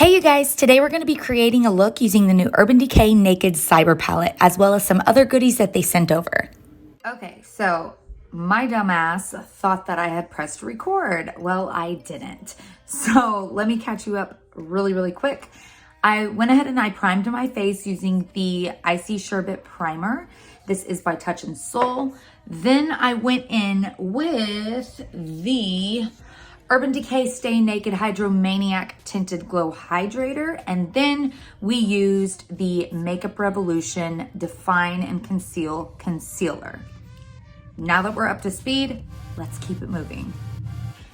Hey you guys, today we're going to be creating a look using the new Urban Decay Naked Cyber Palette, as well as some other goodies that they sent over. Okay, so my dumbass thought that I had pressed record. Well, I didn't. So let me catch you up really quick. I went ahead and I primed my face using the Icy Sherbet Primer. This is by Touch and Soul. Then I went in with the Urban Decay Stay Naked Hydromaniac Tinted Glow Hydrator. And then we used the Makeup Revolution Define and Conceal Concealer. Now that we're up to speed, let's keep it moving.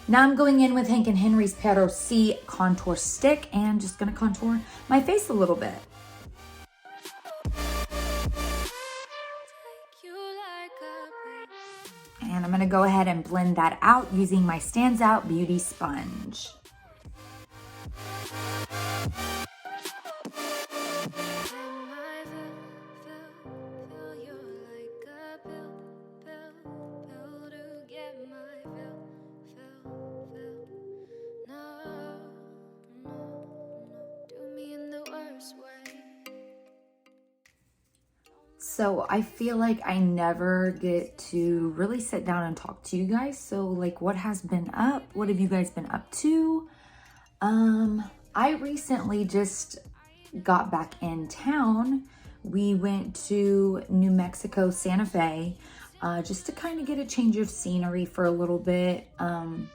Now I'm going in with Hank & Henry's Pero C Contour Stick and just gonna contour my face a little bit. And I'm gonna go ahead and blend that out using my Stands Out Beauty Sponge. So I feel like I never get to really sit down and talk to you guys. So like, what has been up? What have you guys been up to? I recently just got back in town. We went to New Mexico, Santa Fe, just to kind of get a change of scenery for a little bit, and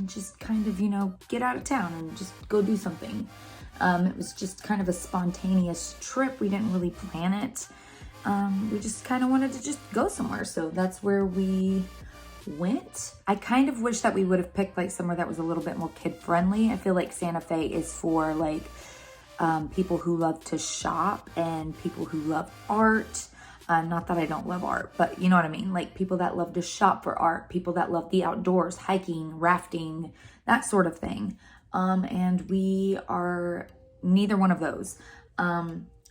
just kind of, you know, get out of town and just go do something. It was just kind of a spontaneous trip. We didn't really plan it. We just kind of wanted to just go somewhere. So that's where we went. I kind of wish that we would have picked like somewhere that was a little bit more kid friendly. I feel like Santa Fe is for like people who love to shop and people who love art. Not that I don't love art, but you know what I mean? Like people that love to shop for art, people that love the outdoors, hiking, rafting, that sort of thing. And we are neither one of those.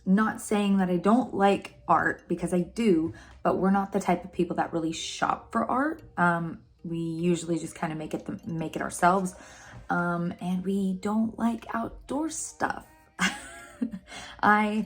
Not saying that I don't like art, because I do, but we're not the type of people that really shop for art. We usually just kind of make it ourselves. And we don't like outdoor stuff. I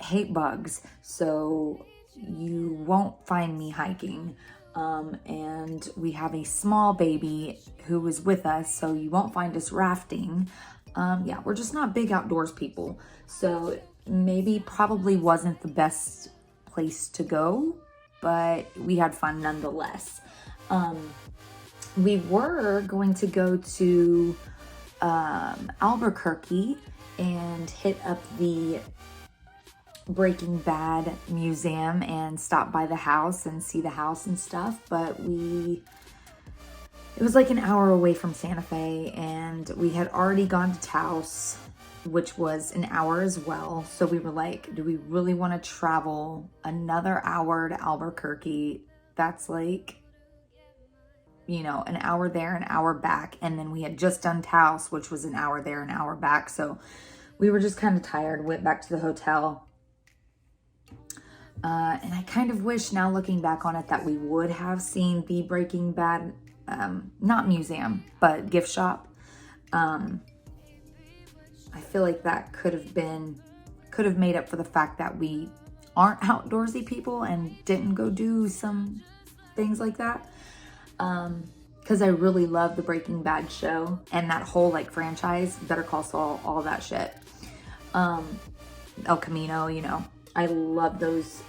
hate bugs, so you won't find me hiking. And we have a small baby who is with us, so you won't find us rafting. Yeah, we're just not big outdoors people. So maybe probably wasn't the best place to go, but we had fun nonetheless. We were going to go to Albuquerque and hit up the Breaking Bad museum and stop by the house and see the house and stuff, but it was like an hour away from Santa Fe, and we had already gone to Taos, which was an hour as well. So we were like, do we really want to travel another hour to Albuquerque? That's like, you know, an hour there, an hour back. And then we had just done Taos, which was an hour there, an hour back. So we were just kind of tired, went back to the hotel. And I kind of wish, now looking back on it, that we would have seen the Breaking Bad, not museum, but gift shop. I feel like that could have made up for the fact that we aren't outdoorsy people and didn't go do some things like that. Because I really love the Breaking Bad show and that whole like franchise, Better Call Saul, all that shit. El Camino, you know, I love those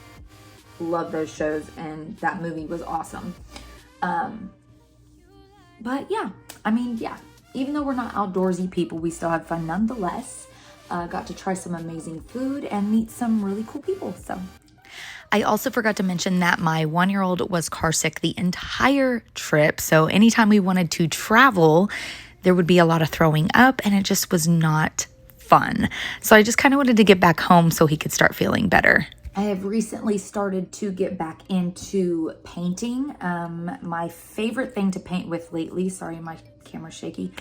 shows, and that movie was awesome. But yeah, I mean, yeah. Even though we're not outdoorsy people, we still had fun nonetheless. Got to try some amazing food and meet some really cool people. So I also forgot to mention that my 1-year-old was car sick the entire trip. So anytime we wanted to travel, there would be a lot of throwing up, and it just was not fun. So I just kind of wanted to get back home so he could start feeling better. I have recently started to get back into painting. My favorite thing to paint with lately, sorry, my camera's shaky,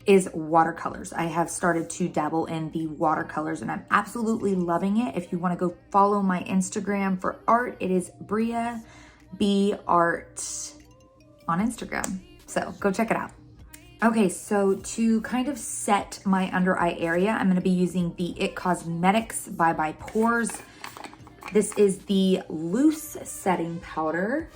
is watercolors. I have started to dabble in the watercolors, and I'm absolutely loving it. If you want to go follow my Instagram for art, it is Bria B Art on Instagram. So go check it out. Okay, so to kind of set my under eye area, I'm gonna be using the IT Cosmetics by Pores. This is the loose setting powder.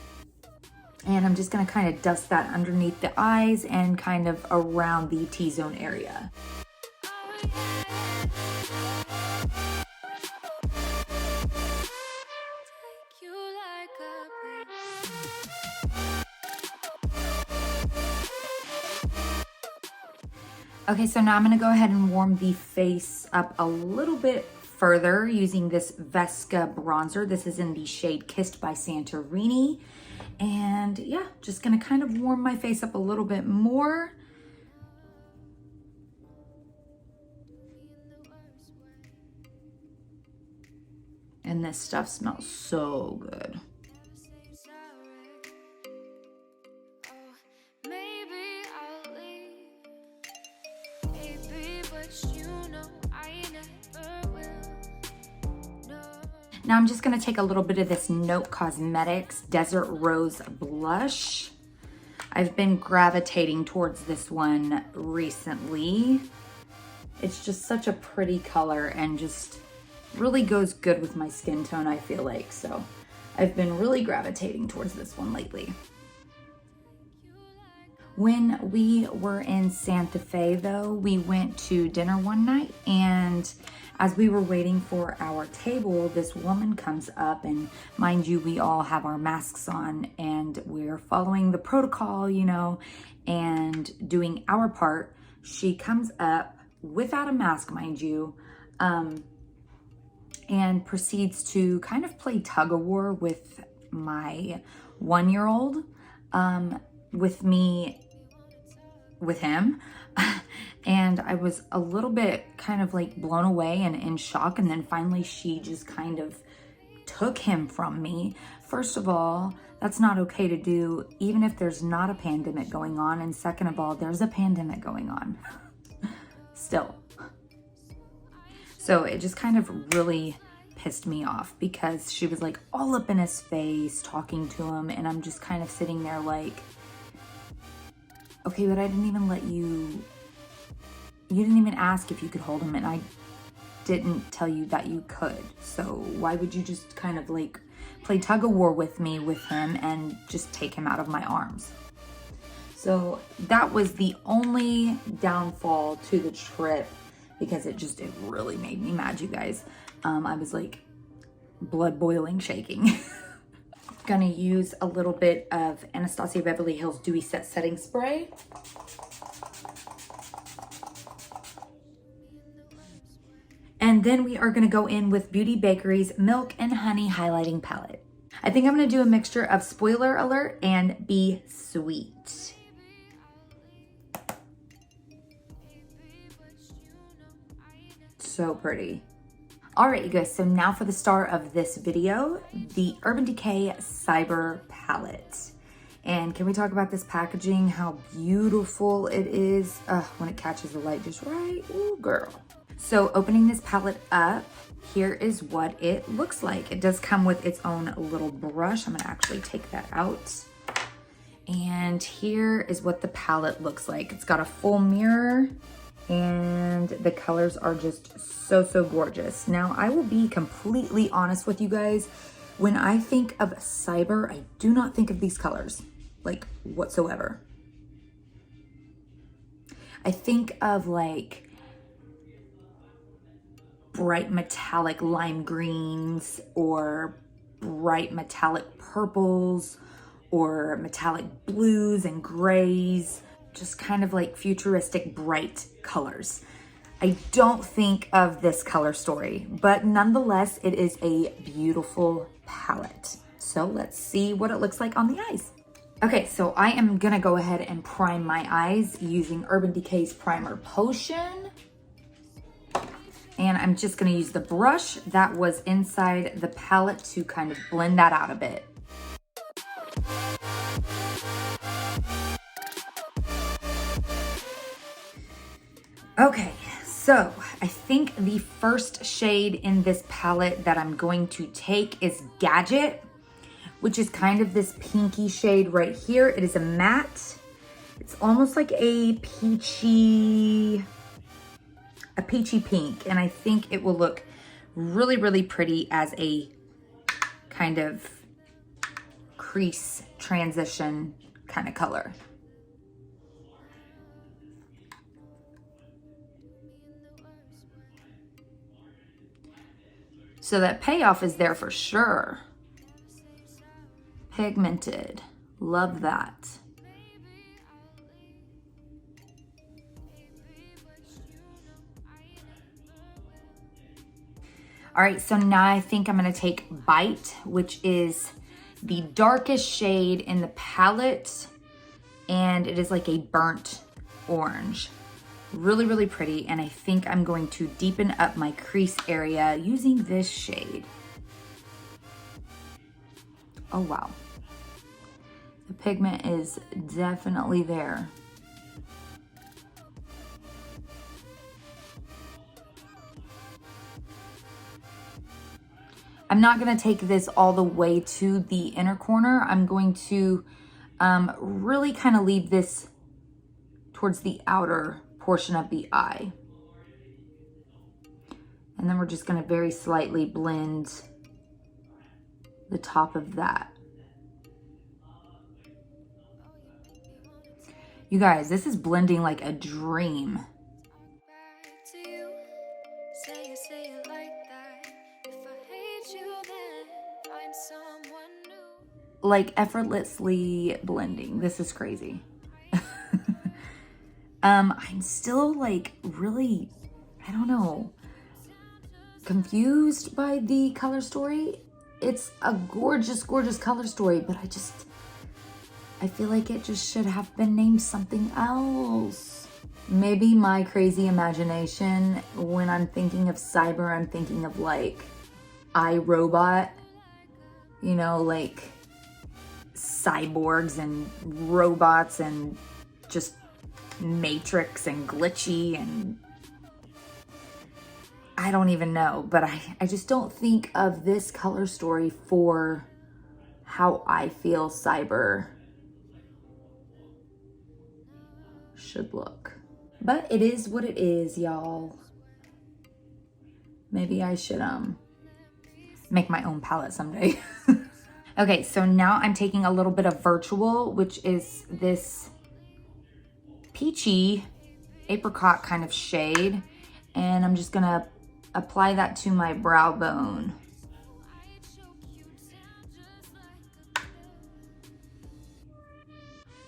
And I'm just gonna kind of dust that underneath the eyes and kind of around the T-zone area. Okay, so now I'm gonna go ahead and warm the face up a little bit further using this Vesca bronzer. This is in the shade Kissed by Santorini. And yeah, just gonna kind of warm my face up a little bit more. And this stuff smells so good. Now I'm just gonna take a little bit of this Note Cosmetics Desert Rose Blush. I've been gravitating towards this one recently. It's just such a pretty color and just really goes good with my skin tone, I feel like. So I've been really gravitating towards this one lately. When we were in Santa Fe though, we went to dinner one night, and as we were waiting for our table, this woman comes up, and mind you, we all have our masks on and we're following the protocol, you know, and doing our part. She comes up without a mask, mind you, and proceeds to kind of play tug of war with my 1-year-old, with him. And I was a little bit kind of like blown away and in shock. And then finally she just kind of took him from me. First of all, that's not okay to do, even if there's not a pandemic going on. And second of all, there's a pandemic going on still. So it just kind of really pissed me off because she was like all up in his face talking to him. And I'm just kind of sitting there like, okay, but I didn't even let you didn't even ask if you could hold him, and I didn't tell you that you could. So why would you just kind of like play tug of war with me with him and just take him out of my arms? So that was the only downfall to the trip, because it really made me mad, you guys. I was like blood boiling, shaking. Gonna use a little bit of Anastasia Beverly Hills Dewy Set Setting Spray. And then we are gonna go in with Beauty Bakery's Milk and Honey Highlighting Palette. I think I'm gonna do a mixture of Spoiler Alert and Be Sweet. So pretty. All right, you guys, so now for the star of this video, the Urban Decay Cyber Palette. And can we talk about this packaging, how beautiful it is when it catches the light just right? Ooh, girl. So opening this palette up, here is what it looks like. It does come with its own little brush. I'm gonna actually take that out. And here is what the palette looks like. It's got a full mirror, and the colors are just so gorgeous. Now, I will be completely honest with you guys. When I think of cyber, I do not think of these colors, like whatsoever. I think of like bright metallic lime greens or bright metallic purples or metallic blues and grays, just kind of like futuristic bright colors. I don't think of this color story, but nonetheless, it is a beautiful palette. So let's see what it looks like on the eyes. Okay, so I am gonna go ahead and prime my eyes using Urban Decay's Primer Potion. And I'm just gonna use the brush that was inside the palette to kind of blend that out a bit. Okay, so I think the first shade in this palette that I'm going to take is Gadget, which is kind of this pinky shade right here. It is a matte. It It's almost like a peachy pink, and I think it will look really, really pretty as a kind of crease transition kind of color. So that payoff is there for sure. Pigmented, love that. All right, so now I think I'm gonna take Bite, which is the darkest shade in the palette, and it is like a burnt orange. Really, really pretty, and I think I'm going to deepen up my crease area using this shade. Oh, wow. The pigment is definitely there. I'm not gonna take this all the way to the inner corner. I'm going to really kind of leave this towards the outer portion of the eye. And then we're just gonna very slightly blend the top of that. You guys, this is blending like a dream. Like effortlessly blending. This is crazy. I'm still like really, I don't know, confused by the color story. It's a gorgeous, gorgeous color story, but I feel like it just should have been named something else. Maybe my crazy imagination, when I'm thinking of cyber, I'm thinking of like iRobot, you know, like cyborgs and robots and just Matrix and glitchy, and I don't even know, but I just don't think of this color story for how I feel cyber should look. But it is what it is, y'all. Maybe I should make my own palette someday. Okay, so now I'm taking a little bit of Virtual, which is this peachy apricot kind of shade, and I'm just gonna apply that to my brow bone.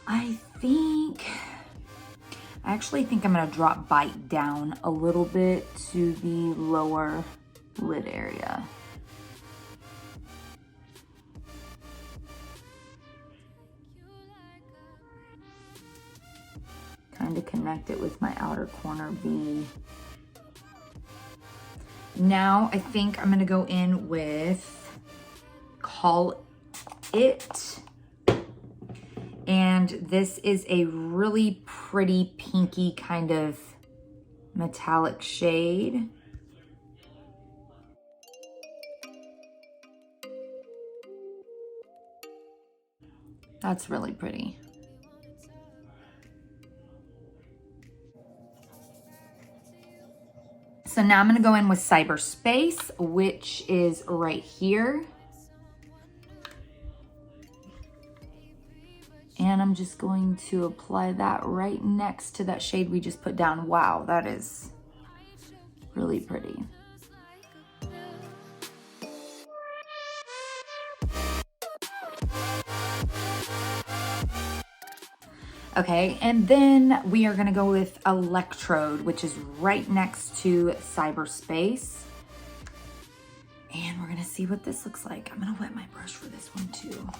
I actually think I'm gonna drop Bite down a little bit to the lower lid area. Kind of connect it with my outer corner V. Now I think I'm gonna go in with Call It. And this is a really pretty pinky kind of metallic shade. That's really pretty. So now I'm gonna go in with Cyberspace, which is right here. And I'm just going to apply that right next to that shade we just put down. Wow, that is really pretty. Okay, and then we are gonna go with Electrode, which is right next to Cyberspace. And we're gonna see what this looks like. I'm gonna wet my brush for this one too.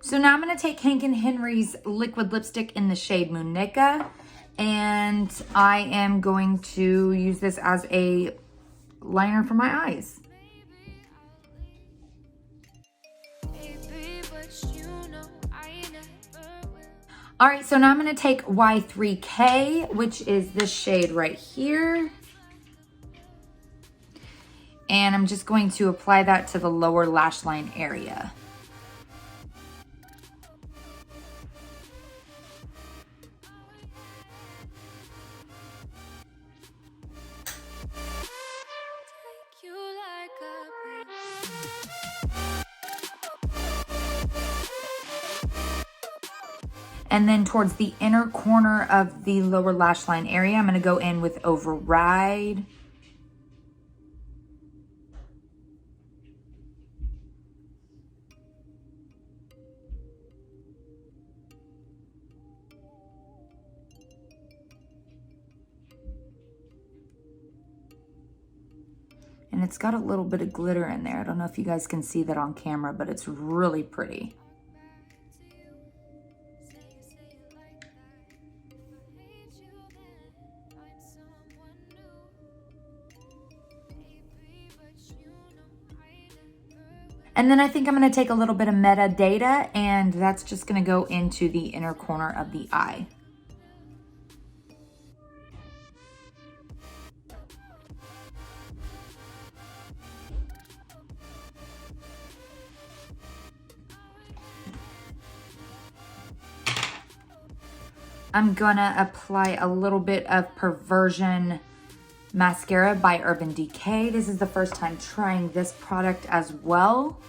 So now I'm gonna take Hank & Henry's liquid lipstick in the shade Munica, and I am going to use this as a liner for my eyes. All right, so now I'm gonna take Y3K, which is this shade right here. And I'm just going to apply that to the lower lash line area. And then towards the inner corner of the lower lash line area, I'm gonna go in with Override. And it's got a little bit of glitter in there. I don't know if you guys can see that on camera, but it's really pretty. And then I think I'm gonna take a little bit of metadata, and that's just gonna go into the inner corner of the eye. I'm gonna apply a little bit of Perversion mascara by Urban Decay. This is the first time trying this product as well.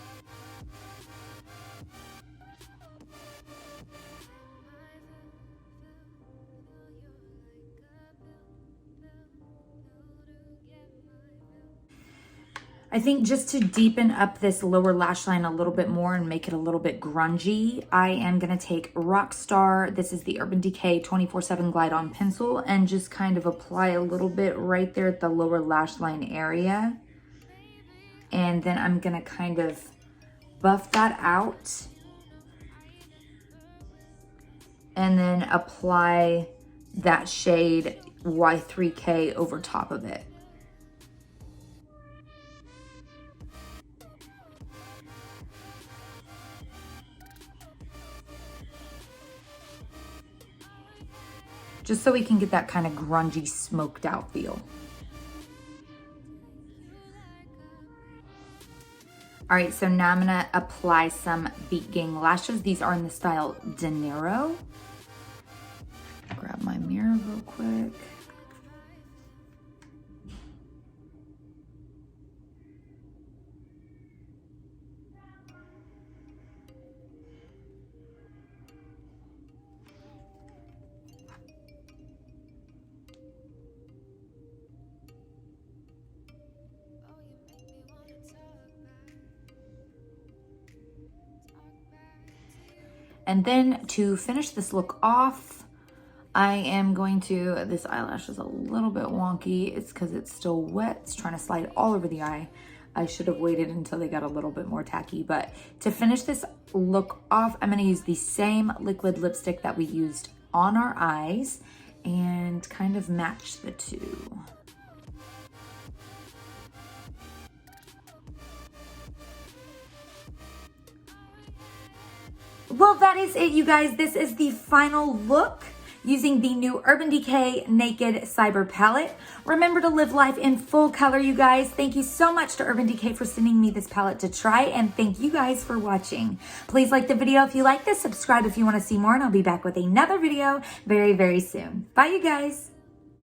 I think just to deepen up this lower lash line a little bit more and make it a little bit grungy, I am gonna take Rockstar. This is the Urban Decay 24/7 Glide On Pencil, and just kind of apply a little bit right there at the lower lash line area. And then I'm gonna kind of buff that out. And then apply that shade Y3K over top of it. Just so we can get that kind of grungy, smoked out feel. All right, so now I'm gonna apply some Beat Gang lashes. These are in the style De Niro. Grab my mirror real quick. And then to finish this look off, I am going to, this eyelash is a little bit wonky. It's because it's still wet. It's trying to slide all over the eye. I should have waited until they got a little bit more tacky. But to finish this look off, I'm going to use the same liquid lipstick that we used on our eyes and kind of match the two. Well, that is it, you guys. This is the final look using the new Urban Decay Naked Cyber Palette. Remember to live life in full color, you guys. Thank you so much to Urban Decay for sending me this palette to try, and thank you guys for watching. Please like the video if you like this, subscribe if you want to see more, and I'll be back with another video very, very soon. Bye, you guys.